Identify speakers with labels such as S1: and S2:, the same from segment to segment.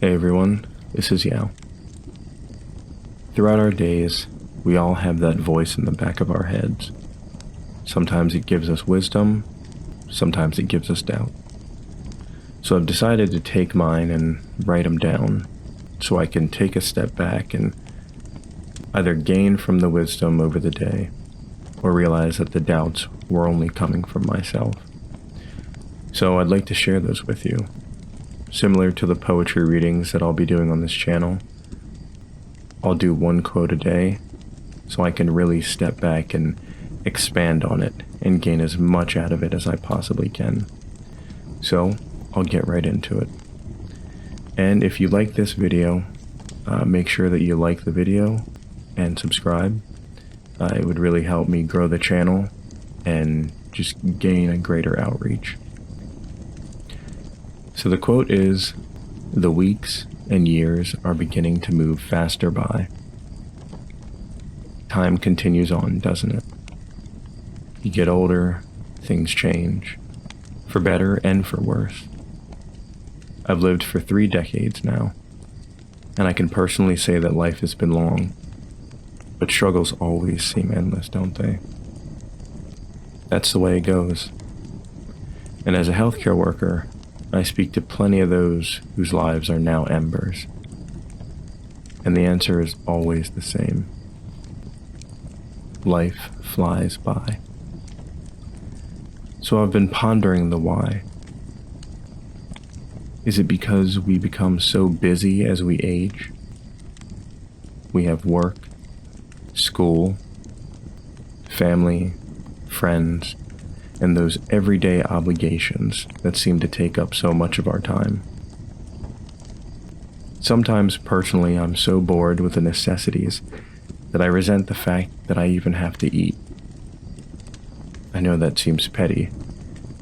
S1: Hey everyone, this is Yao. Throughout our days, we all have that voice in the back of our heads. Sometimes it gives us wisdom, sometimes it gives us doubt. So I've decided to take mine and write them down so I can take a step back and either gain from the wisdom over the day or realize that the doubts were only coming from myself. So I'd like to share those with you. Similar to the poetry readings that I'll be doing on this channel, I'll do one quote a day so I can really step back and expand on it and gain as much out of it as I possibly can. So I'll get right into it. And if you like this video, make sure that you like the video and subscribe. It would really help me grow the channel and just gain a greater outreach. So the quote is, "The weeks and years are beginning to move faster by." Time continues on, doesn't it? You get older, things change, for better and for worse. I've lived for 3 decades now, and I can personally say that life has been long, but struggles always seem endless, don't they? That's the way it goes. And as a healthcare worker, I speak to plenty of those whose lives are now embers. And the answer is always the same. Life flies by. So I've been pondering the why. Is it because we become so busy as we age? We have work, school, family, friends, and those everyday obligations that seem to take up so much of our time. Sometimes personally I'm so bored with the necessities that I resent the fact that I even have to eat. I know that seems petty,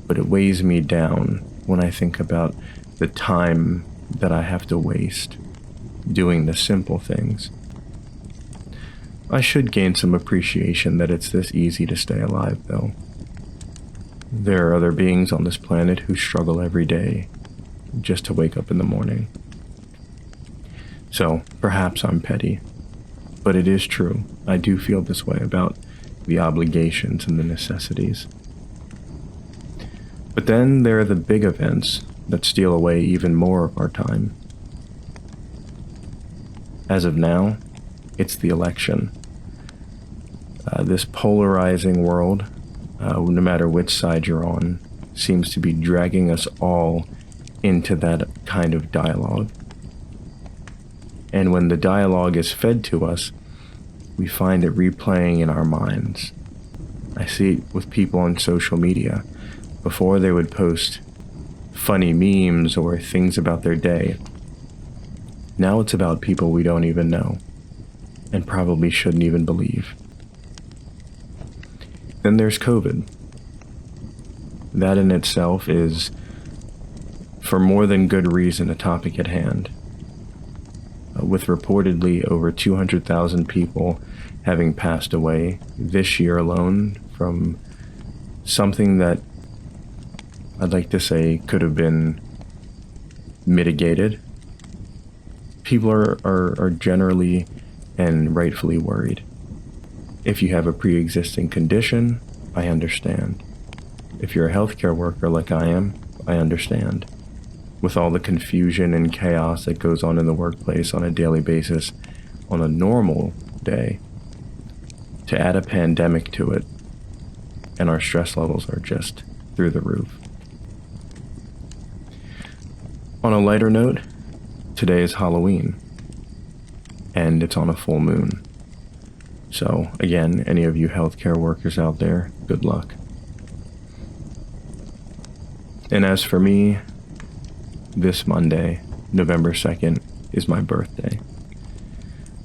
S1: but it weighs me down when I think about the time that I have to waste doing the simple things. I should gain some appreciation that it's this easy to stay alive, though. There are other beings on this planet who struggle every day just to wake up in the morning. So, perhaps I'm petty, but it is true. I do feel this way about the obligations and the necessities. But then there are the big events that steal away even more of our time. As of now, it's the election. This polarizing world, no matter which side you're on, seems to be dragging us all into that kind of dialogue. And when the dialogue is fed to us, we find it replaying in our minds. I see it with people on social media. Before they would post funny memes or things about their day. Now it's about people we don't even know, and probably shouldn't even believe. Then there's COVID. That in itself is, for more than good reason, a topic at hand. With reportedly over 200,000 people having passed away this year alone from something that I'd like to say could have been mitigated. People are generally and rightfully worried. If you have a pre-existing condition, I understand. If you're a healthcare worker like I am, I understand. With all the confusion and chaos that goes on in the workplace on a daily basis, on a normal day, to add a pandemic to it, and our stress levels are just through the roof. On a lighter note, today is Halloween, and it's on a full moon. So, again, any of you healthcare workers out there, good luck. And as for me, this Monday, November 2nd, is my birthday.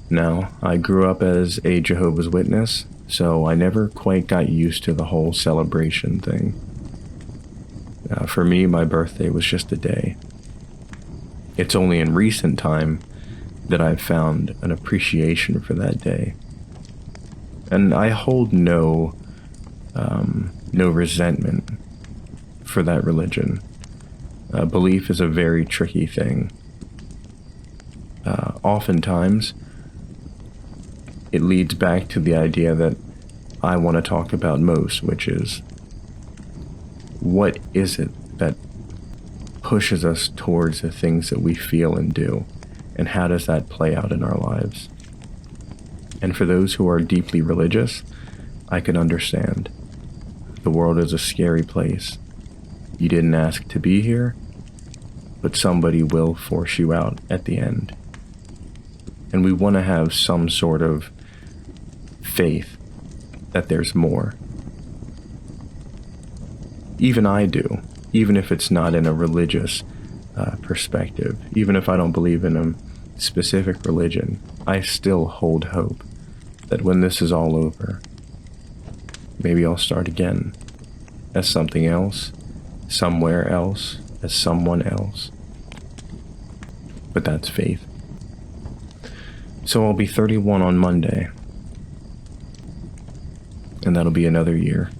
S1: Now, I grew up as a Jehovah's Witness, so I never quite got used to the whole celebration thing. For me, my birthday was just a day. It's only in recent time that I've found an appreciation for that day. And I hold no resentment for that religion. Belief is a very tricky thing. oftentimes, it leads back to the idea that I want to talk about most, which is, what is it that pushes us towards the things that we feel and do, and how does that play out in our lives? And for those who are deeply religious, I can understand. The world is a scary place. You didn't ask to be here, but somebody will force you out at the end. And we want to have some sort of faith that there's more. Even I do, even if it's not in a religious perspective, even if I don't believe in a specific religion, I still hold hope that when this is all over, maybe I'll start again as something else, somewhere else, as someone else. But that's faith. So I'll be 31 on Monday, and that'll be another year.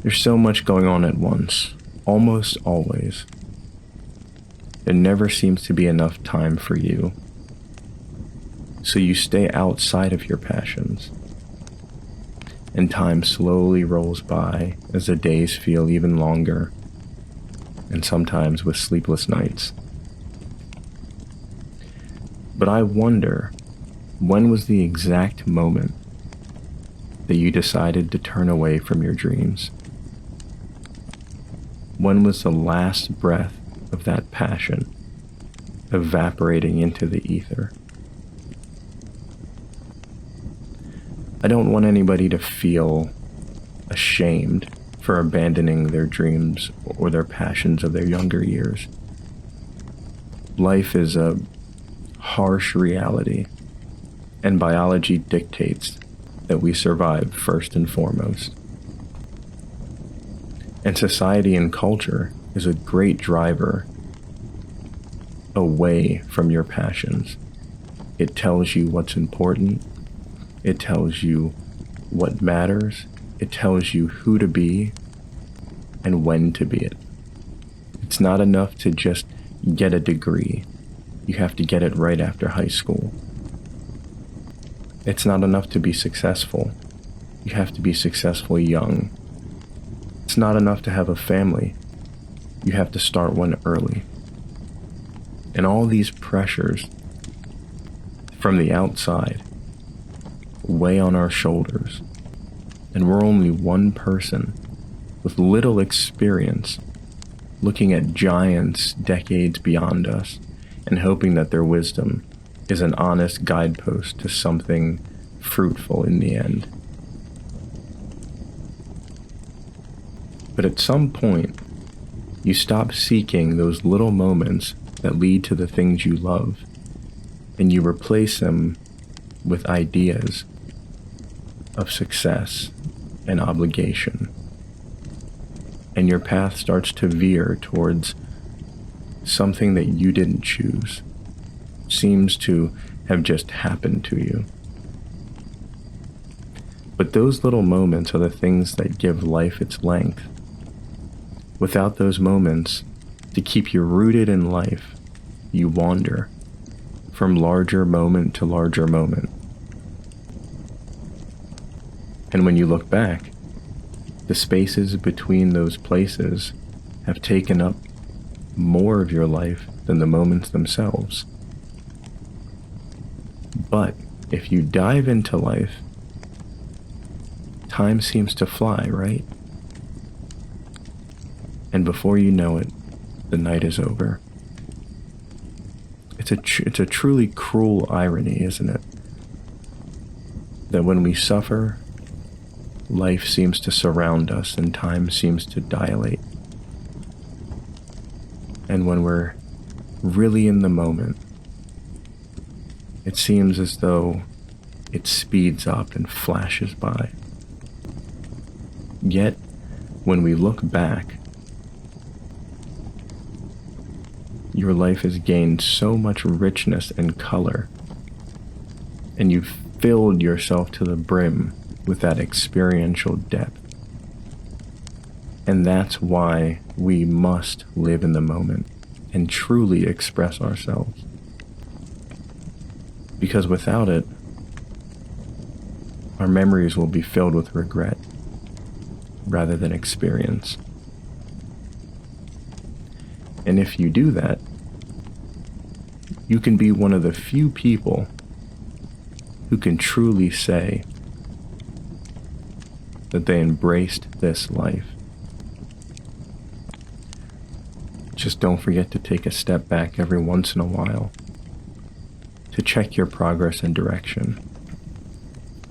S1: There's so much going on at once, almost always. There never seems to be enough time for you. So you stay outside of your passions. And time slowly rolls by as the days feel even longer, and sometimes with sleepless nights. But I wonder, when was the exact moment that you decided to turn away from your dreams? When was the last breath of that passion evaporating into the ether? I don't want anybody to feel ashamed for abandoning their dreams or their passions of their younger years. Life is a harsh reality, and biology dictates that we survive first and foremost. And society and culture is a great driver away from your passions. It tells you what's important. It tells you what matters. It tells you who to be and when to be it. It's not enough to just get a degree. You have to get it right after high school. It's not enough to be successful. You have to be successful young. It's not enough to have a family. You have to start one early. And all these pressures from the outside weigh on our shoulders. And we're only one person with little experience looking at giants decades beyond us and hoping that their wisdom is an honest guidepost to something fruitful in the end. But at some point, you stop seeking those little moments that lead to the things you love, and you replace them with ideas of success and obligation. And your path starts to veer towards something that you didn't choose, seems to have just happened to you. But those little moments are the things that give life its length. Without those moments to keep you rooted in life, you wander from larger moment to larger moment. And when you look back, the spaces between those places have taken up more of your life than the moments themselves. But if you dive into life, time seems to fly, right? And before you know it, the night is over. It's a truly cruel irony, isn't it? That when we suffer, life seems to surround us and time seems to dilate. And when we're really in the moment, it seems as though it speeds up and flashes by. Yet, when we look back, your life has gained so much richness and color, and you've filled yourself to the brim with that experiential depth. And that's why we must live in the moment. and truly express ourselves. Because without it, our memories will be filled with regret rather than experience. And if you do that, you can be one of the few people who can truly say that they embraced this life. Just don't forget to take a step back every once in a while to check your progress and direction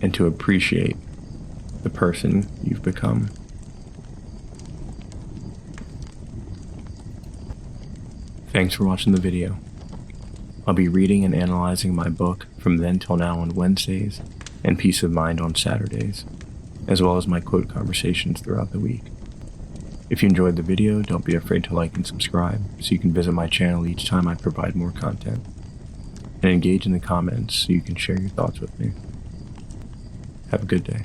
S1: and to appreciate the person you've become. Thanks for watching the video. I'll be reading and analyzing my book From Then Till Now on Wednesdays and Peace of Mind on Saturdays, as well as my quote conversations throughout the week. If you enjoyed the video, don't be afraid to like and subscribe so you can visit my channel each time I provide more content, and engage in the comments so you can share your thoughts with me. Have a good day.